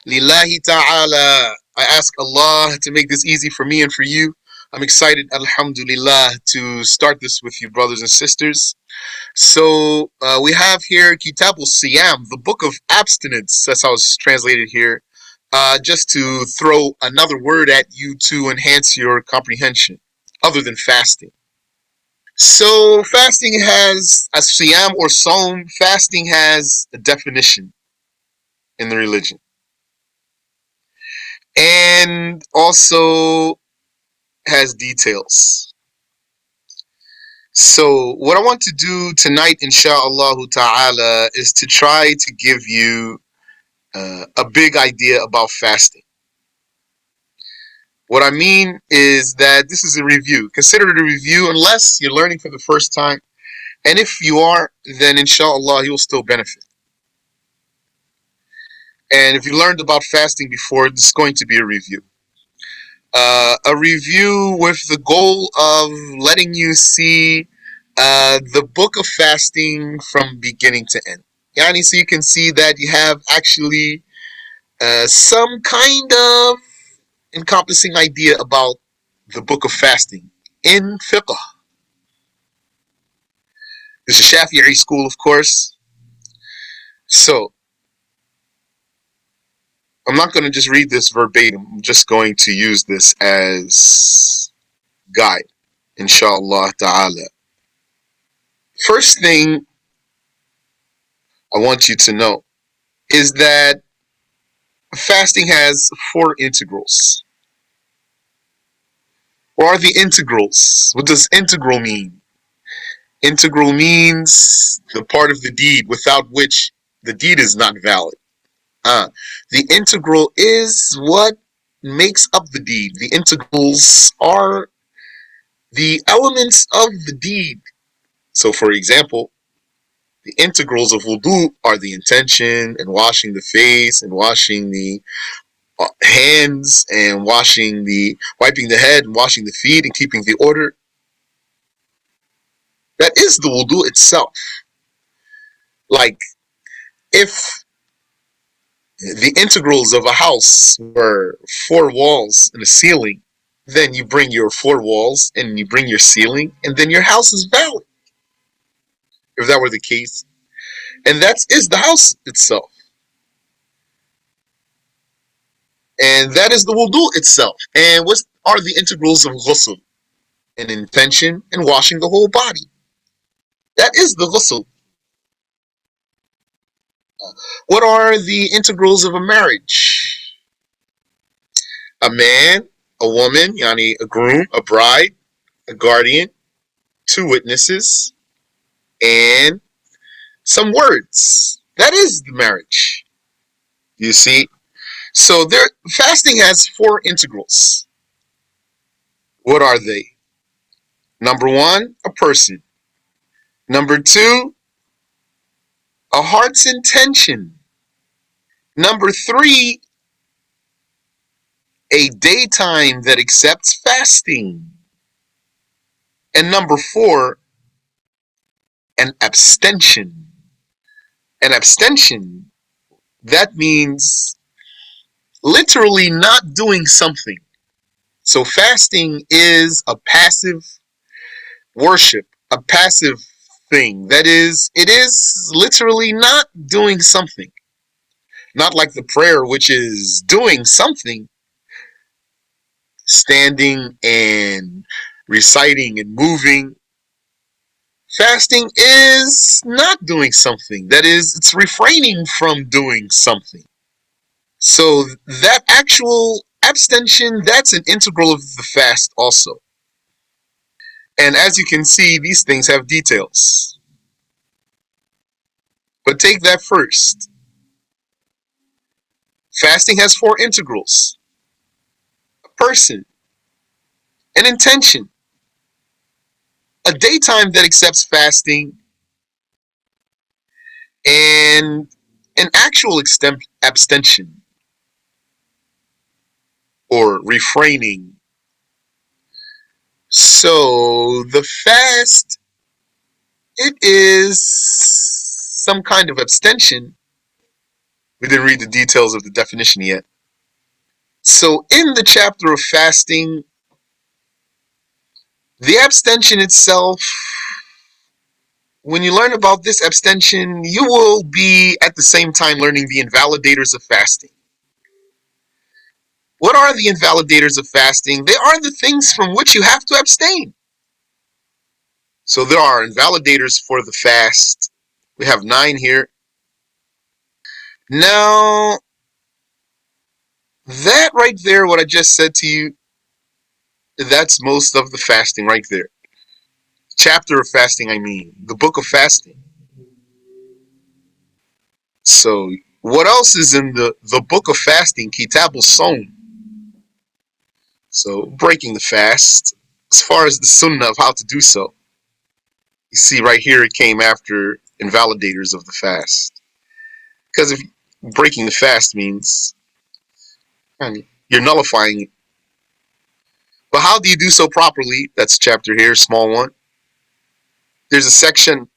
Lillahi ta'ala. I ask Allah to make this easy for me and for you. I'm excited, alhamdulillah, to start this with you, brothers and sisters. So we have here Kitab al-Siyam, the book of abstinence. That's how it's translated here. Just to throw another word at you to enhance your comprehension, other than fasting. So fasting has a siyam or saum. Fasting has a definition in the religion, and also has details. So what I want to do tonight, insha'Allah ta'ala, is to try to give you a big idea about fasting. What I mean is that this is a review. Consider it a review unless you're learning for the first time. And if you are, then inshallah you'll still benefit. And if you learned about fasting before, this is going to be a review. A review with the goal of letting you see the book of fasting from beginning to end. Yani, so you can see that you have actually some kind of encompassing idea about the book of fasting in fiqh. This is Shafi'i school, of course. So I'm not going to just read this verbatim. I'm just going to use this as guide, inshallah ta'ala. First thing I want you to know is that fasting has four integrals. What are the integrals? What does integral mean? Integral means the part of the deed without which the deed is not valid. The integral is what makes up the deed. The integrals are the elements of the deed. So, for example, the integrals of wudu are the intention and washing the face and washing the hands and wiping the head and washing the feet and keeping the order. That is the wudu itself. Like, if the integrals of a house were four walls and a ceiling, then you bring your four walls and you bring your ceiling, and then your house is valid. If that were the case, and that is the house itself, and that is the wudu itself. And what are the integrals of ghusl? An intention and washing the whole body. That is the ghusl. What are the integrals of a marriage? A man, a woman, yani a groom, a bride, a guardian, two witnesses, and some words. That is the marriage. You see? So fasting has four integrals. What are they? Number one, a person. Number two, a heart's intention. Number three, a daytime that accepts fasting. And number four, an abstention. An abstention, that means literally not doing something. So fasting is a passive worship, a passive thing. That is, it is literally not doing something. Not like the prayer, which is doing something, standing and reciting and moving. Fasting is not doing something. That is, it's refraining from doing something. So that actual abstention, that's an integral of the fast also. And as you can see, these things have details. But take that first. Fasting has four integrals: a person, an intention, a daytime that accepts fasting, and an actual abstention or refraining. So the fast, it is some kind of abstention We didn't read the details of the definition yet. So in the chapter of fasting, the abstention itself, when you learn about this abstention, you will be at the same time learning the invalidators of fasting. What are the invalidators of fasting? They are the things from which you have to abstain. So there are invalidators for the fast. We have 9 here. Now, that right there, what I just said to you, that's most of the fasting right there. Chapter of fasting, I mean. The book of fasting. So, what else is in the book of fasting? Kitab al-Sawm. So, breaking the fast. As far as the sunnah of how to do so. You see right here, it came after invalidators of the fast. Because if breaking the fast means you're nullifying it. But how do you do so properly? That's chapter here, small one. There's a section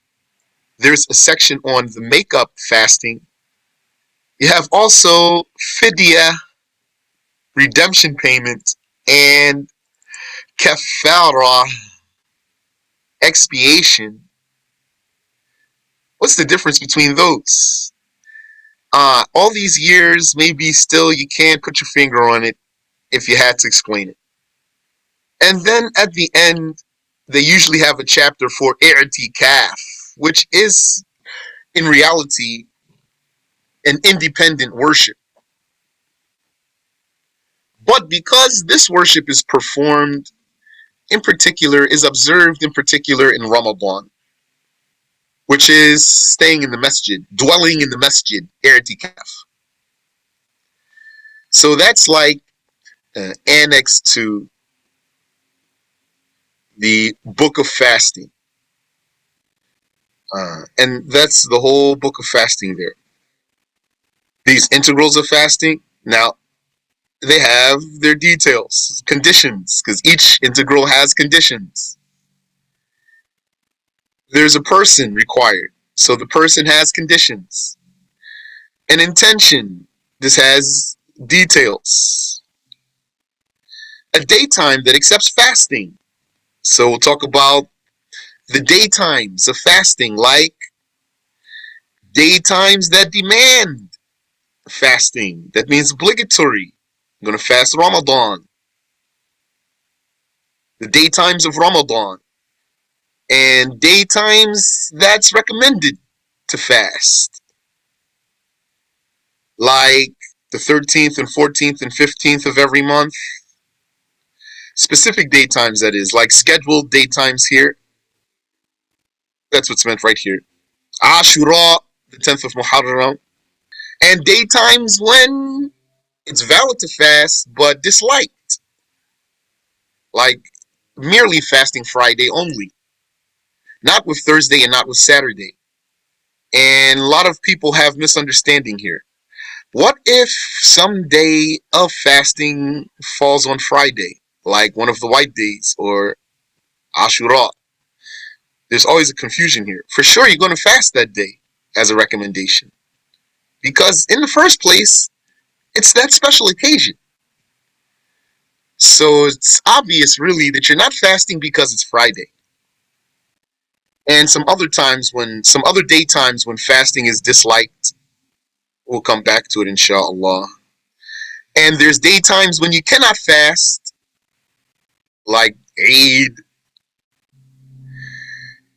on the makeup fasting. You have also fidya, redemption payment, and kafara, expiation. What's the difference between those? All these years, maybe still you can't put your finger on it if you had to explain it. And then at the end, they usually have a chapter for i'tikaf, which is in reality an independent worship. But because this worship is performed in particular, is observed in particular in Ramadan, which is staying in the masjid, dwelling in the masjid, i'tikaf. So that's like annexed to the book of fasting. And that's the whole book of fasting there. These integrals of fasting, now they have their details, conditions, because each integral has conditions. There's a person required, so the person has conditions. An intention, this has details. A daytime that accepts fasting, so we'll talk about the daytimes of fasting, like daytimes that demand fasting. That means obligatory. I'm going to fast Ramadan. The daytimes of Ramadan. And daytimes that's recommended to fast. Like the 13th and 14th and 15th of every month. Specific daytimes, that is, like scheduled daytimes here. That's what's meant right here. Ashura, the 10th of Muharram. And daytimes when it's valid to fast, but disliked. Like merely fasting Friday only. Not with Thursday and not with Saturday. And a lot of people have misunderstanding here. What if some day of fasting falls on Friday, like one of the white days or Ashura? There's always a confusion here. For sure, you're going to fast that day as a recommendation. Because in the first place, it's that special occasion. So it's obvious, really, that you're not fasting because it's Friday. And some other daytimes when fasting is disliked, we'll come back to it, inshallah. And there's daytimes when you cannot fast, like Eid.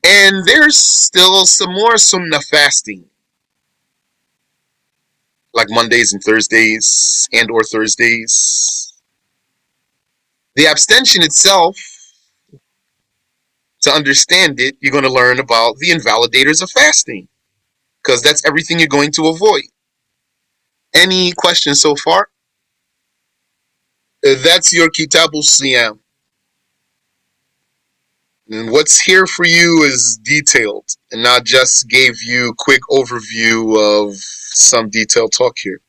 And there's still some more sunnah fasting, like Mondays and Thursdays, and or Thursdays. The abstention itself, to understand it, you're going to learn about the invalidators of fasting, because that's everything you're going to avoid. Any questions so far? That's your Kitabul Siyam. And what's here for you is detailed, and I just gave you a quick overview of some detailed talk here.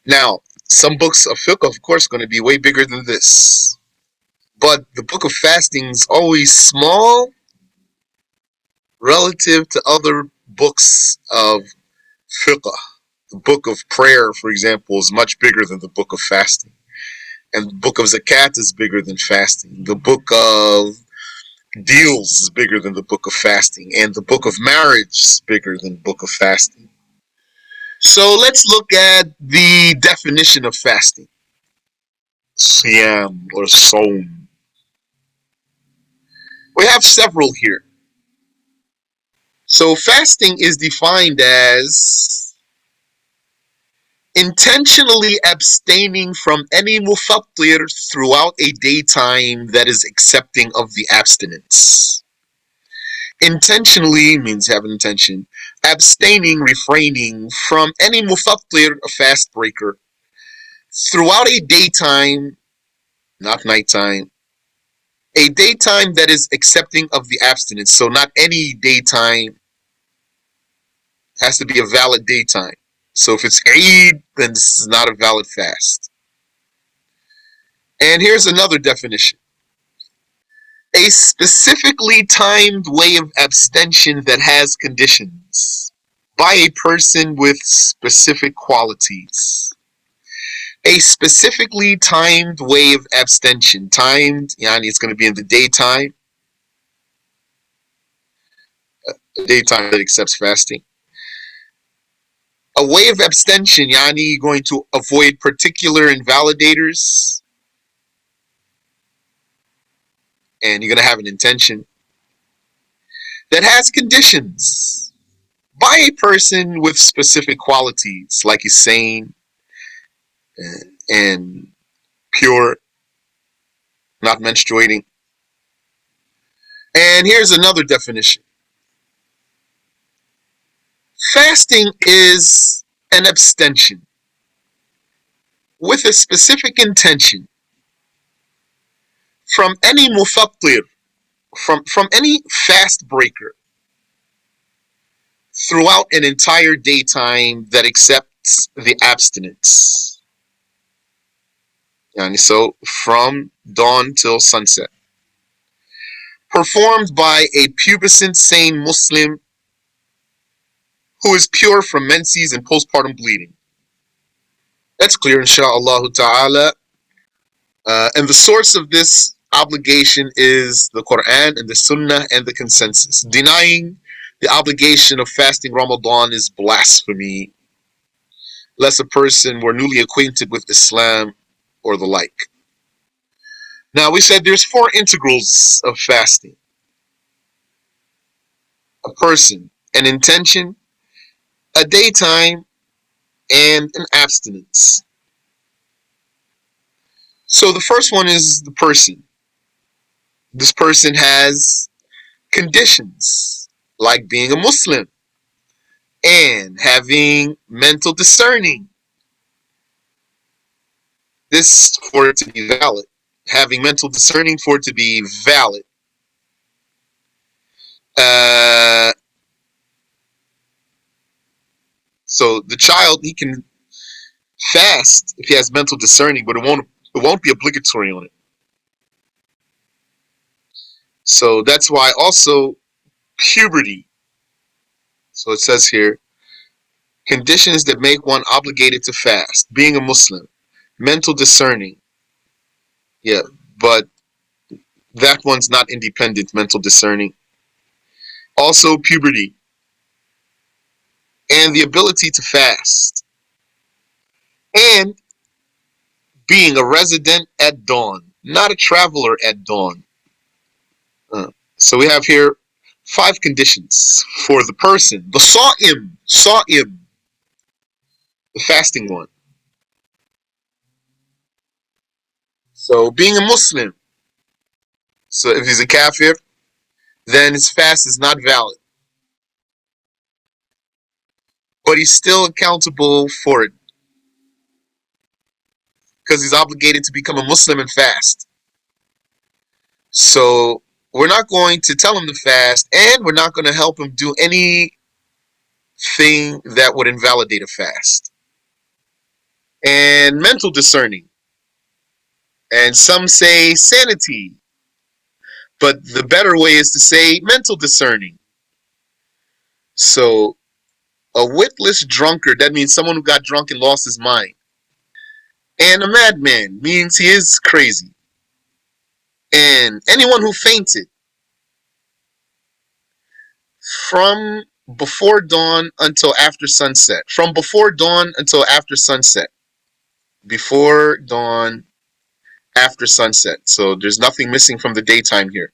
Now, some books of fiqh, of course, are going to be way bigger than this. But the book of fasting is always small relative to other books of fiqh. The book of prayer, for example, is much bigger than the book of fasting. And the book of zakat is bigger than fasting. The book of deals is bigger than the book of fasting. And the book of marriage is bigger than the book of fasting. So let's look at the definition of fasting. Siyam or Som. We have several here. So fasting is defined as intentionally abstaining from any mufattir throughout a daytime that is accepting of the abstinence. Intentionally means have an intention. Abstaining, refraining from any mufattir, a fast breaker, throughout a daytime, not nighttime, a daytime that is accepting of the abstinence. So not any daytime, has to be a valid daytime. So if it's Eid, then this is not a valid fast. And here's another definition. A specifically timed way of abstention that has conditions by a person with specific qualities. A specifically timed way of abstention. Timed, yani it's going to be in the daytime. A daytime that accepts fasting. A way of abstention, yani you're going to avoid particular invalidators. And you're going to have an intention that has conditions by a person with specific qualities, like he's sane and pure, not menstruating. And here's another definition. Fasting is an abstention with a specific intention from any mufattir, from any fast breaker throughout an entire daytime that accepts the abstinence. Yani so from dawn till sunset. Performed by a pubescent sane Muslim who is pure from menses and postpartum bleeding. That's clear, insha'Allah ta'ala. And the source of this obligation is the Quran and the Sunnah and the consensus. Denying the obligation of fasting Ramadan is blasphemy, unless a person were newly acquainted with Islam or the like. Now, we said there's four integrals of fasting. A person, an intention, a daytime, and an abstinence. So the first one is the person. This person has conditions, like being a Muslim and having mental discerning. This for it to be valid. Having mental discerning for it to be valid. Uh, so the child, he can fast if he has mental discerning, but it won't be obligatory on it. So that's why also puberty. So it says here, conditions that make one obligated to fast. Being a Muslim, mental discerning. Yeah, but that one's not independent, mental discerning. Also puberty and the ability to fast. And being a resident at dawn, not a traveler at dawn. So we have here 5 conditions for the person. The sa'im, the fasting one. So being a Muslim. So if he's a kafir, then his fast is not valid. But he's still accountable for it because he's obligated to become a Muslim and fast. So we're not going to tell him to fast, and we're not going to help him do anything that would invalidate a fast. And mental discerning. And some say sanity, but the better way is to say mental discerning. So A witless drunkard, that means someone who got drunk and lost his mind. And a madman means he is crazy. And anyone who fainted from before dawn until after sunset. From before dawn until after sunset. Before dawn, after sunset. So there's nothing missing from the daytime here.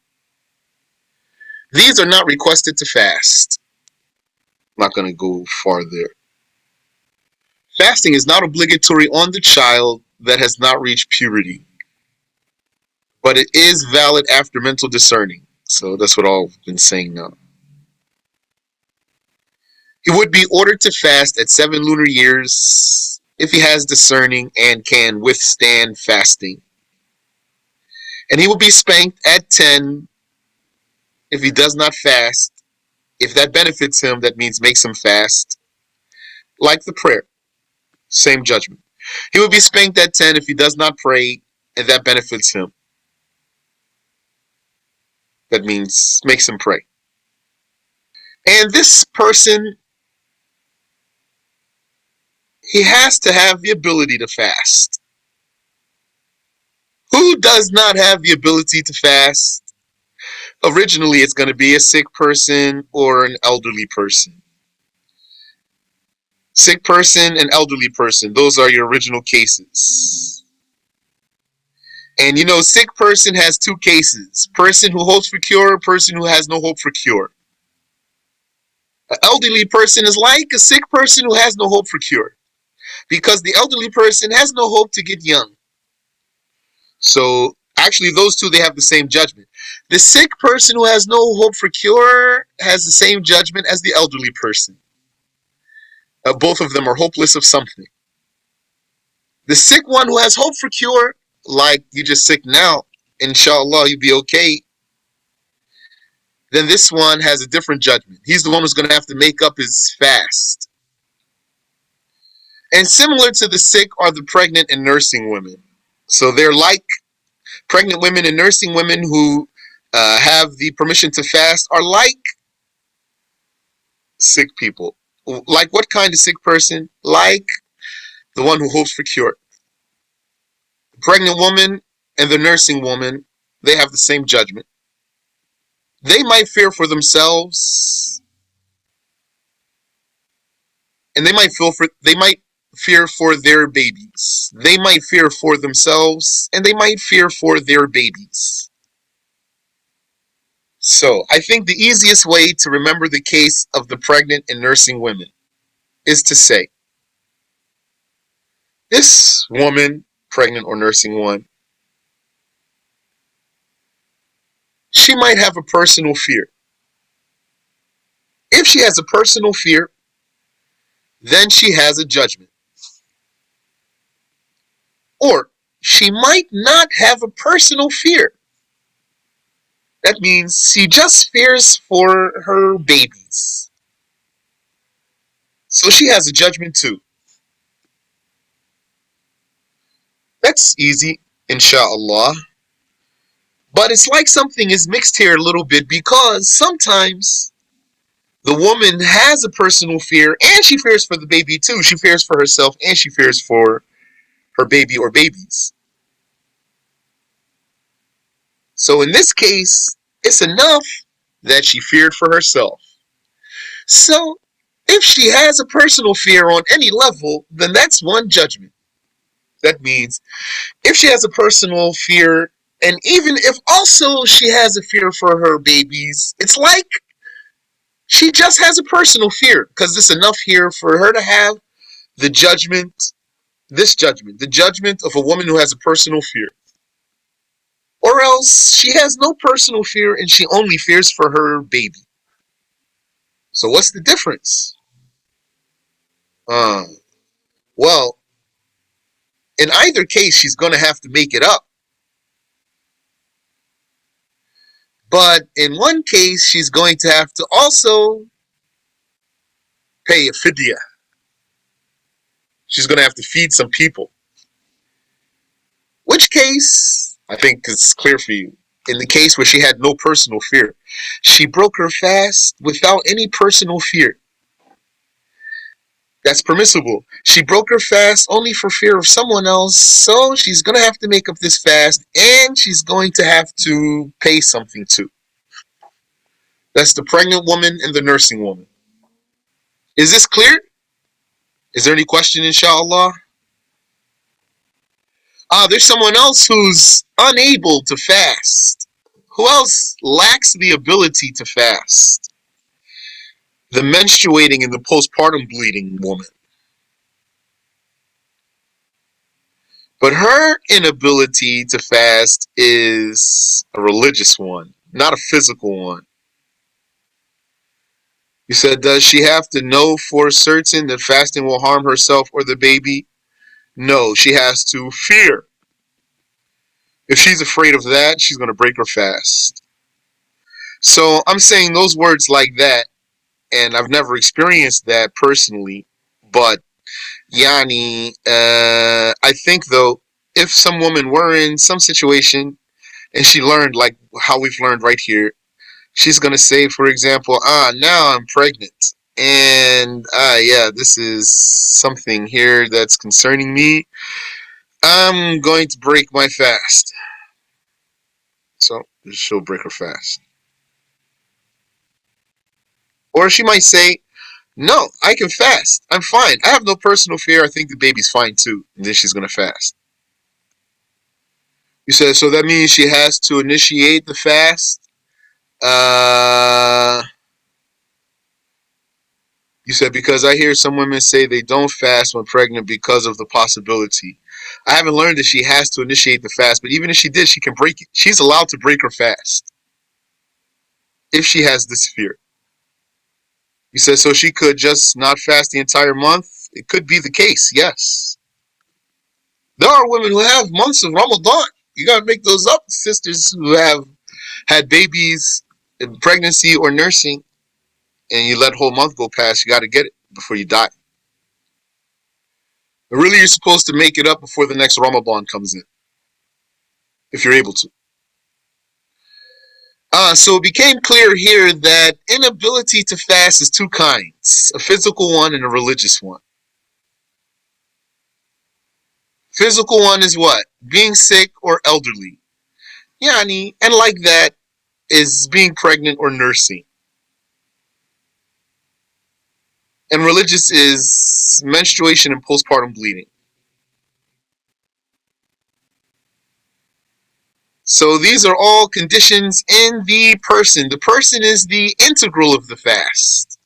These are not requested to fast. I'm not going to go far there. Fasting is not obligatory on the child that has not reached puberty, but it is valid after mental discerning. So that's what I've been saying now. He would be ordered to fast at 7 lunar years if he has discerning and can withstand fasting. And he will be spanked at 10 if he does not fast. If that benefits him, that means makes him fast. Like the prayer, same judgment. He will be spanked at 10 if he does not pray, and that benefits him. That means makes him pray. And this person, he has to have the ability to fast. Who does not have the ability to fast? Originally, it's going to be a sick person or an elderly person. Sick person and elderly person, those are your original cases. And you know, sick person has two cases. Person who hopes for cure, person who has no hope for cure. An elderly person is like a sick person who has no hope for cure. Because the elderly person has no hope to get young. So actually those two, they have the same judgment. The sick person who has no hope for cure has the same judgment as the elderly person. Both of them are hopeless of something. The sick one who has hope for cure, like you just sick now, inshallah you'll be okay. Then this one has a different judgment. He's the one who's going to have to make up his fast. And similar to the sick are the pregnant and nursing women. So they're like pregnant women and nursing women who have the permission to fast are like sick people. Like what kind of sick person? Like the one who hopes for cure. The pregnant woman and the nursing woman, they have the same judgment. They might fear for themselves, and they might fear for their babies. They might fear for themselves, and they might fear for their babies. So I think the easiest way to remember the case of the pregnant and nursing women is to say, this woman, pregnant or nursing one, she might have a personal fear. If she has a personal fear, then she has a judgment. Or she might not have a personal fear. That means she just fears for her babies. So she has a judgment too. That's easy, inshallah. But it's like something is mixed here a little bit because sometimes the woman has a personal fear and she fears for the baby too. She fears for herself and she fears for her baby or babies. So in this case, it's enough that she feared for herself. So if she has a personal fear on any level, then that's one judgment. That means if she has a personal fear, and even if also she has a fear for her babies, it's like she just has a personal fear because it's enough here for her to have the judgment, this judgment, the judgment of a woman who has a personal fear. Or else she has no personal fear and she only fears for her baby. So what's the difference? Well, in either case, she's going to have to make it up. But in one case, she's going to have to also pay a fidya. She's going to have to feed some people. Which case, I think it's clear for you. In the case where she had no personal fear, she broke her fast without any personal fear. That's permissible. She broke her fast only for fear of someone else, so she's going to have to make up this fast and she's going to have to pay something too. That's the pregnant woman and the nursing woman. Is this clear? Is there any question, inshallah? There's someone else who's unable to fast. Who else lacks the ability to fast? The menstruating and the postpartum bleeding woman. But her inability to fast is a religious one, not a physical one. You said, does she have to know for certain that fasting will harm herself or the baby? No, she has to fear. If she's afraid of that, she's going to break her fast. So I'm saying those words like that, and I've never experienced that personally, but I think though, if some woman were in some situation and she learned like how we've learned right here, she's gonna say, for example, now I'm pregnant, and yeah, this is something here that's concerning me. I'm going to break my fast. So she'll break her fast. Or she might say, no, I can fast. I'm fine. I have no personal fear. I think the baby's fine too. And then she's gonna fast. You said, so that means she has to initiate the fast. Uh, you said, because I hear some women say they don't fast when pregnant because of the possibility. I haven't learned that she has to initiate the fast, but even if she did, she can break it. She's allowed to break her fast if she has this fear. You said, so she could just not fast the entire month? It could be the case, yes. There are women who have months of Ramadan. You gotta make those up, sisters who have had babies in pregnancy or nursing, and you let a whole month go past. You gotta get it before you die. But really, you're supposed to make it up before the next Ramadan comes in, if you're able to. So it became clear here that inability to fast is two kinds: a physical one and a religious one. Physical one is what? Being sick or elderly. Yani, and like that is being pregnant or nursing. And religious is menstruation and postpartum bleeding. So these are all conditions in the person. The person is the integral of the fast.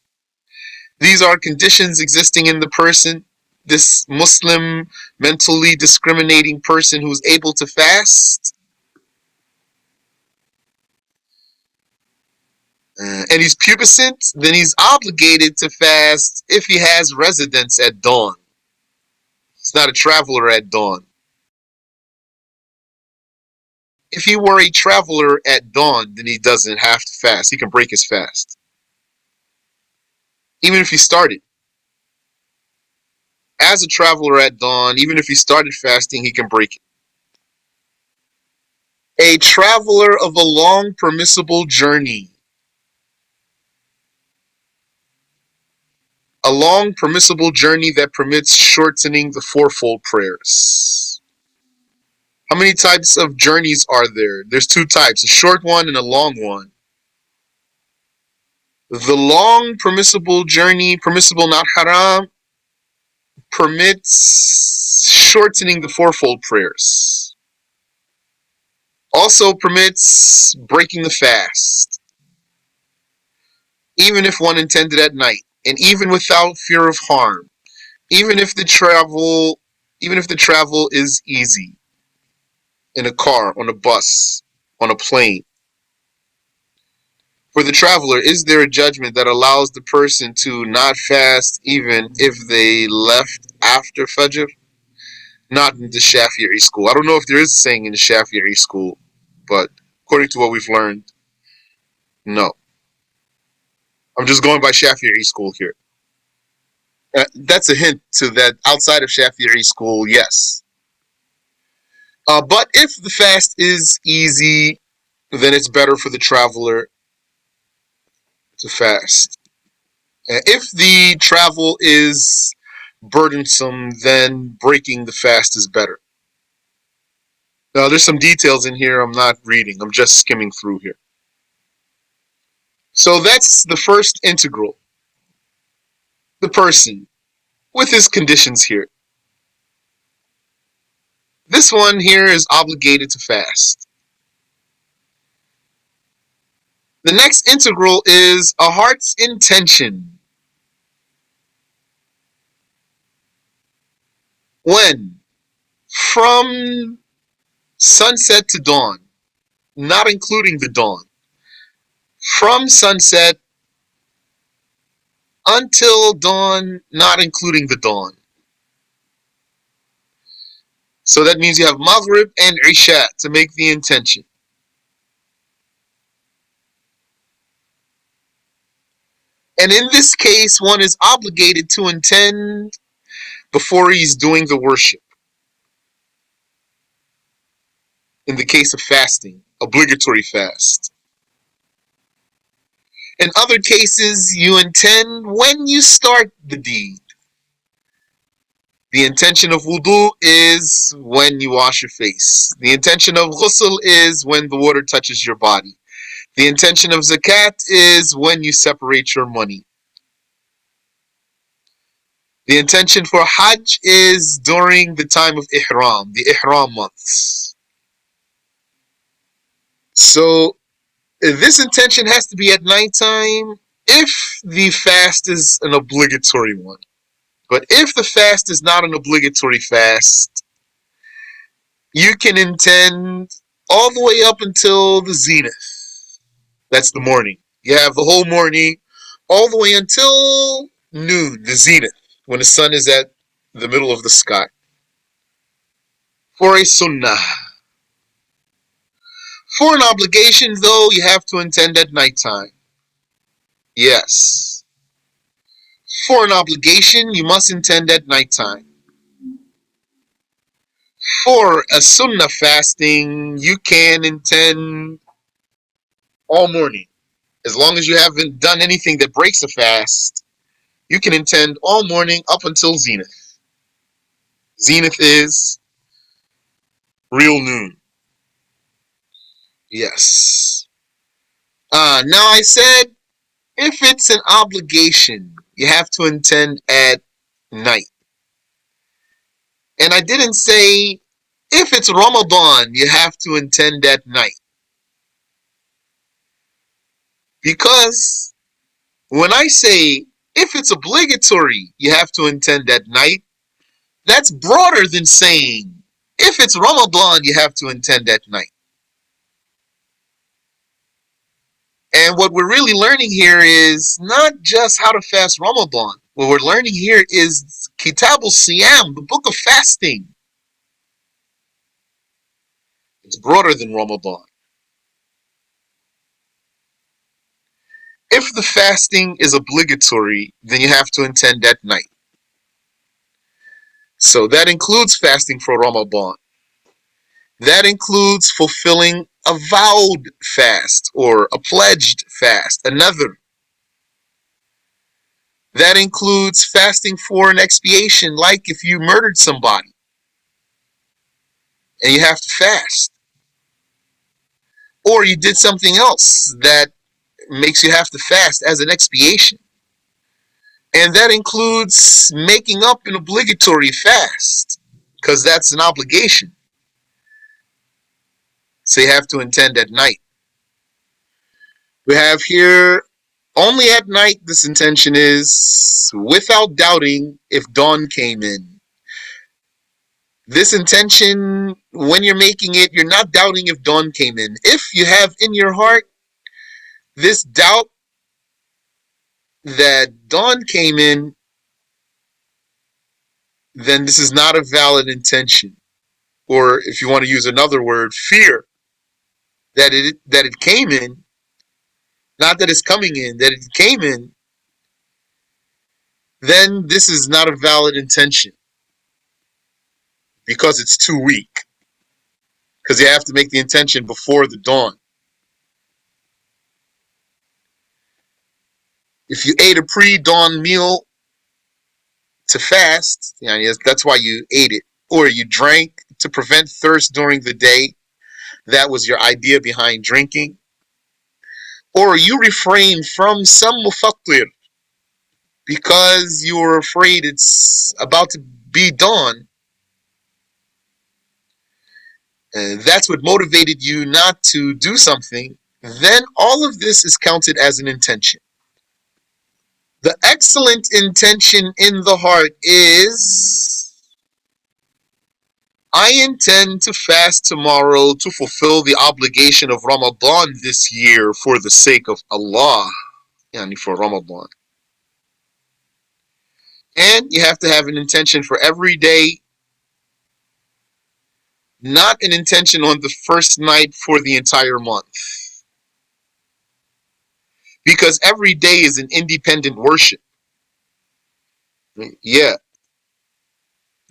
These are conditions existing in the person. This Muslim, mentally discriminating person who's able to fast, and he's pubescent, then he's obligated to fast if he has residence at dawn. He's not a traveler at dawn. If he were a traveler at dawn, then he doesn't have to fast. He can break his fast. Even if he started. As a traveler at dawn, even if he started fasting, he can break it. A traveler of a long permissible journey. A long permissible journey that permits shortening the fourfold prayers. How many types of journeys are there? There's two types, a short one and a long one. The long permissible journey, permissible not haram, permits shortening the fourfold prayers. Also permits breaking the fast, even if one intended at night, and even without fear of harm, even if the travel is easy, in a car, on a bus, on a plane. For the traveler, is there a judgment that allows the person to not fast even if they left after Fajr? Not in the Shafi'i school. I don't know if there is a saying in the Shafi'i school, but according to what we've learned, no. I'm just going by Shafi'i school here. That's a hint to that outside of Shafi'i school, yes. But if the fast is easy, then it's better for the traveler to fast. If the travel is burdensome, then breaking the fast is better. Now, there's some details in here I'm not reading. I'm just skimming through here. So that's the first integral. The person with his conditions here. This one here is obligated to fast. The next integral is a heart's intention. When? From sunset to dawn, not including the dawn. From sunset until dawn, not including the dawn. So that means you have Maghrib and Isha to make the intention. And in this case, one is obligated to intend before he's doing the worship. In the case of fasting, obligatory fast. In other cases, you intend when you start the deed. The intention of wudu is when you wash your face. The intention of ghusl is when the water touches your body. The intention of zakat is when you separate your money. The intention for hajj is during the time of ihram, the ihram months. So this intention has to be at nighttime if the fast is an obligatory one. But if the fast is not an obligatory fast, you can intend all the way up until the zenith. That's the morning. You have the whole morning all the way until noon, the zenith, when the sun is at the middle of the sky. For a sunnah. For an obligation, though, you have to intend at nighttime. Yes. For an obligation, you must intend at nighttime. For a sunnah fasting, you can intend all morning. As long as you haven't done anything that breaks a fast, you can intend all morning up until zenith. Zenith is real noon. Yes. Now I said if it's an obligation, you have to intend at night. And I didn't say if it's Ramadan, you have to intend at night. Because when I say if it's obligatory, you have to intend at night, that's broader than saying if it's Ramadan, you have to intend at night. And what we're really learning here is not just how to fast Ramadan. What we're learning here is Kitab al-Siyam, the book of fasting. It's broader than Ramadan. If the fasting is obligatory, then you have to intend at night. So that includes fasting for Ramadan. That includes fulfilling a vowed fast or a pledged fast, another. That includes fasting for an expiation, like if you murdered somebody and you have to fast. Or you did something else that makes you have to fast as an expiation. And that includes making up an obligatory fast, because that's an obligation. So you have to intend at night. We have here only at night this intention is without doubting if dawn came in. This intention, when you're making it, you're not doubting if dawn came in. If you have in your heart this doubt that dawn came in, then this is not a valid intention. Or if you want to use another word, fear that it came in, not that it's coming in, that it came in, then this is not a valid intention because it's too weak. Because you have to make the intention before the dawn. If you ate a pre-dawn meal to fast, that's why you ate it, or you drank to prevent thirst during the day. That was your idea behind drinking. Or you refrained from some mufattir because you were afraid it's about to be dawn. That's what motivated you not to do something. Then all of this is counted as an intention. The excellent intention in the heart is, I intend to fast tomorrow to fulfill the obligation of Ramadan this year for the sake of Allah, yani for Ramadan. And you have to have an intention for every day, not an intention on the first night for the entire month. Because every day is an independent worship. Yeah.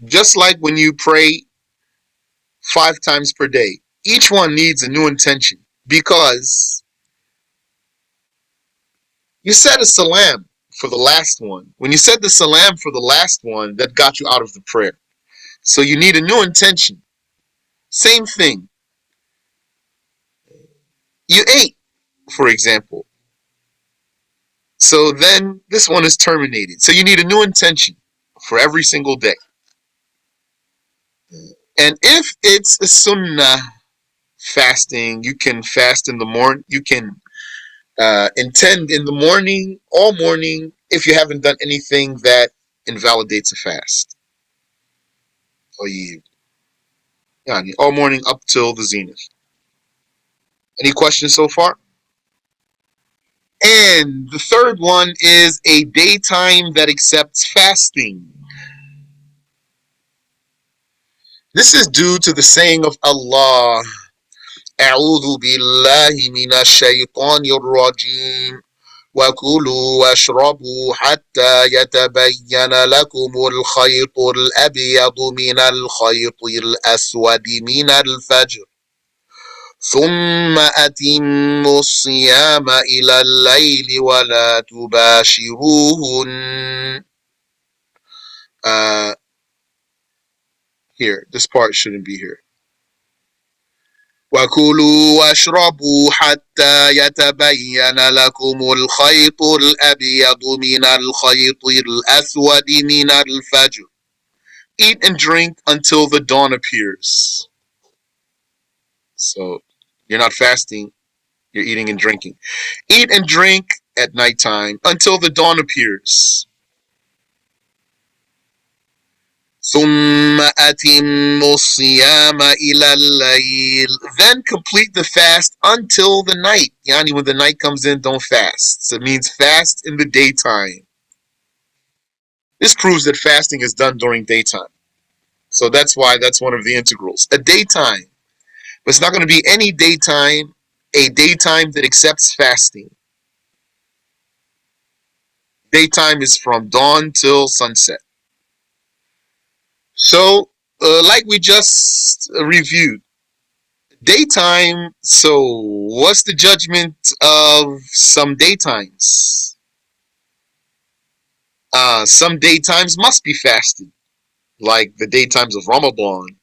Just like when you pray 5 times per day, each one needs a new intention. Because you said a salam for the last one. When you said the salam for the last one, that got you out of the prayer. So you need a new intention. Same thing. You ate, for example. So then this one is terminated. So you need a new intention for every single day. And if it's a sunnah fasting, you can fast in the morning. You can intend in the morning, all morning, if you haven't done anything that invalidates a fast. Or you, all morning up till the zenith. Any questions so far? And the third one is a daytime that accepts fasting. This is due to the saying of Allah, أعوذ بالله من الشيطان الرجيم وكلوا واشربوا حتى يتبين لكم الخيط الأبيض من الخيط الأسود من الفجر ثم أتموا الصيام إلى الليل ولا تباشروهن. Uh, Here, this part shouldn't be here. وكلوا واشربوا حتى يتبين لكم الخيط الأبيض من الخيط الأسود من الفجر. Eat and drink until the dawn appears. So you're not fasting, you're eating and drinking. Eat and drink at nighttime until the dawn appears. ثم أتموا الصيام إلى الليل. Then complete the fast until the night. Yani when the night comes in, don't fast. So it means fast in the daytime. This proves that fasting is done during daytime. So that's why that's one of the integrals. A daytime. But it's not going to be any daytime, a daytime that accepts fasting. Daytime is from dawn till sunset. So, like we just reviewed, daytime, so what's the judgment of some daytimes? Some daytimes must be fasted, like the daytimes of Ramadan.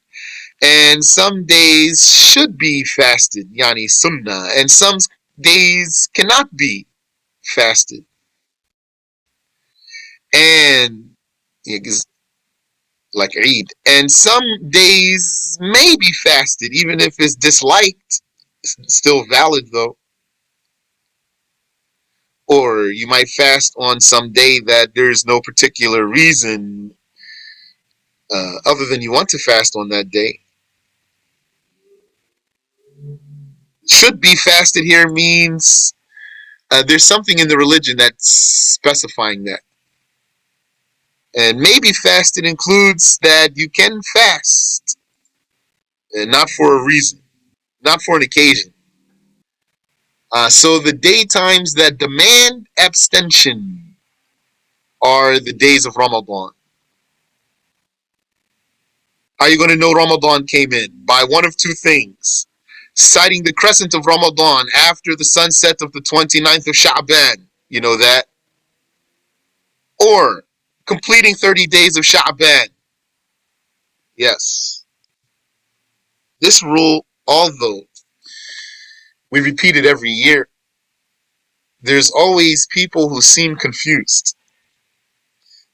And some days should be fasted, yani sunnah. And some days cannot be fasted. And yeah, like Eid. And some days may be fasted, even if it's disliked. It's still valid though. Or you might fast on some day that there's no particular reason other than you want to fast on that day. Should be fasted here means there's something in the religion that's specifying that. And maybe fasted includes that you can fast, and not for a reason, not for an occasion. So the daytimes that demand abstention are the days of Ramadan. How are you going to know Ramadan came in? By one of two things. Sighting the crescent of Ramadan after the sunset of the 29th of Sha'ban. You know that? Or completing 30 days of Sha'ban. Yes. This rule, although we repeat it every year, there's always people who seem confused.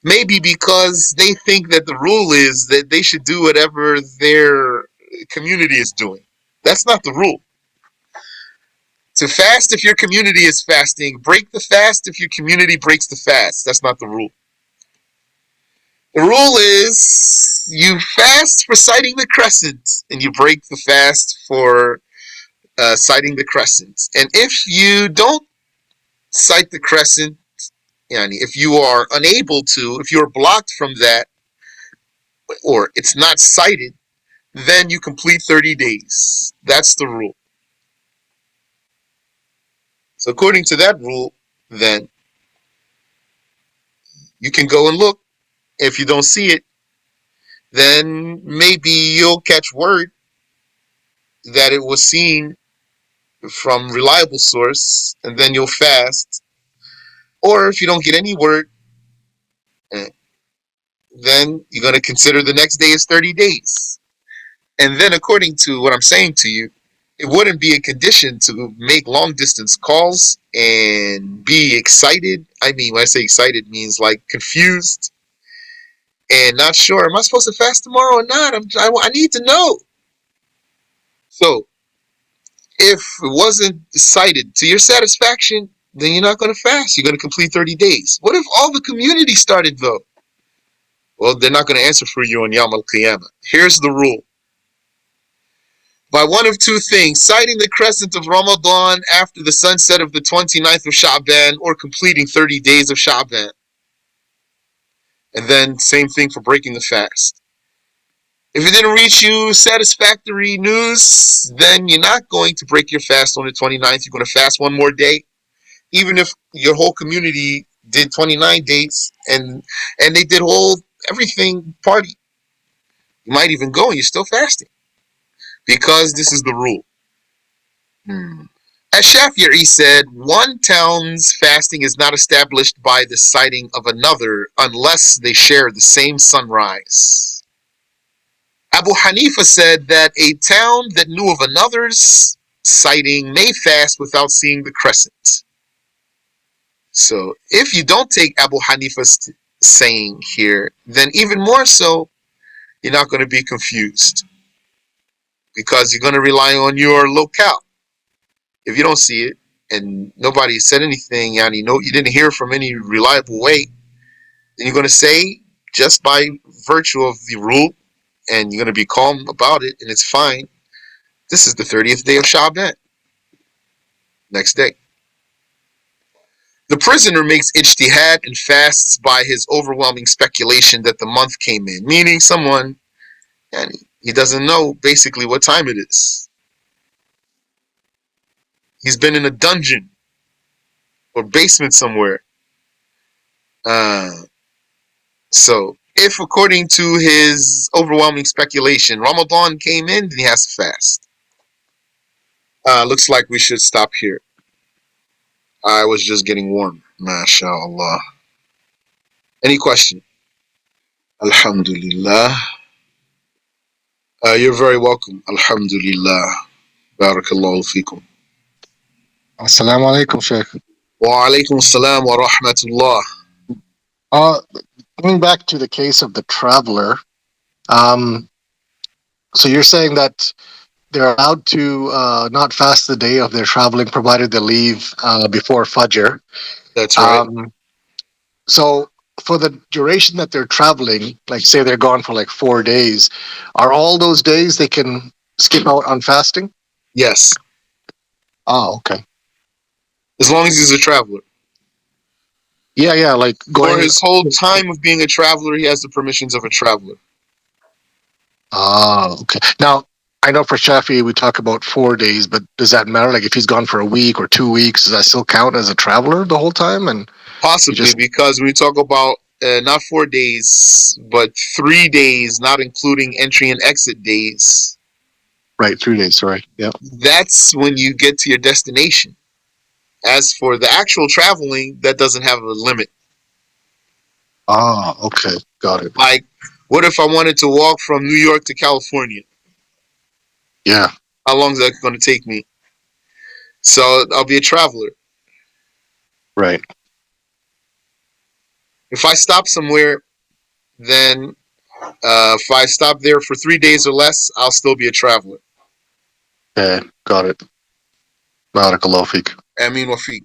Maybe because they think that the rule is that they should do whatever their community is doing. That's not the rule. To fast if your community is fasting, break the fast if your community breaks the fast. That's not the rule. The rule is you fast for sighting the crescent and you break the fast for sighting the crescent. And if you don't sight the crescent, if you are unable to, if you're blocked from that, or it's not sighted, then you complete 30 days. That's the rule. So according to that rule, then you can go and look. If you don't see it, then maybe you'll catch word that it was seen from reliable source, and then you'll fast. Or if you don't get any word, eh, then you're going to consider the next day is 30 days. And then according to what I'm saying to you, it wouldn't be a condition to make long distance calls and be excited. I mean, when I say excited, means like confused and not sure. Am I supposed to fast tomorrow or not? I need to know. So if it wasn't cited to your satisfaction, then you're not going to fast. You're going to complete 30 days. What if all the community started though? Well, they're not going to answer for you on Yawm al-Qiyamah. Here's the rule. By one of two things, sighting the crescent of Ramadan after the sunset of the 29th of Sha'ban or completing 30 days of Sha'ban. And then same thing for breaking the fast. If it didn't reach you satisfactory news, then you're not going to break your fast on the 29th. You're going to fast one more day. Even if your whole community did 29 days and they did whole everything party. You might even go and you're still fasting. Because this is the rule. As Shafi said, one town's fasting is not established by the sighting of another unless they share the same sunrise. Abu Hanifa said that a town that knew of another's sighting may fast without seeing the crescent. So if you don't take Abu Hanifa's saying here, then even more so, you're not going to be confused because you're going to rely on your locale. If you don't see it and nobody said anything, you didn't hear from any reliable way, then you're going to say just by virtue of the rule, and you're going to be calm about it, and it's fine. This is the 30th day of Sha'ban. Next day. The prisoner makes ijtihad and fasts by his overwhelming speculation that the month came in, meaning someone, and he doesn't know basically what time it is. He's been in a dungeon or basement somewhere. So, if according to his overwhelming speculation, Ramadan came in, then he has to fast. Looks like we should stop here. I was just getting warm. MashaAllah. Any question? Alhamdulillah. You're very welcome. Alhamdulillah. Barakallahu feekum. Assalamu alaikum, Sheikh. Wa alaikum assalam wa rahmatullah. Uh, Coming back to the case of the traveler, um, so you're saying that they're allowed to not fast the day of their traveling, provided they leave before Fajr. That's right. So for the duration that they're traveling, like say they're gone for like 4 days, are all those days they can skip out on fasting? Yes. Oh, okay. As long as he's a traveler. Yeah, like For going. his whole time of being a traveler, he has the permissions of a traveler. Okay. Now, I know for Shafi we talk about 4 days, but does that matter? Like if he's gone for a week or 2 weeks, does that still count as a traveler the whole time? And Possibly, because when we talk about not 4 days, but 3 days, not including entry and exit days. Right, 3 days, sorry. Yeah. That's when you get to your destination. As for the actual traveling, that doesn't have a limit. Ah, okay, got it. Like, what if I wanted to walk from New York to California? Yeah, How long is that going to take me? So I'll be a traveler. right. If I stop somewhere, then if I stop there for 3 days or less, I'll still be a traveler. Okay, got it. Barakallahu feek. I mean, Wafiq.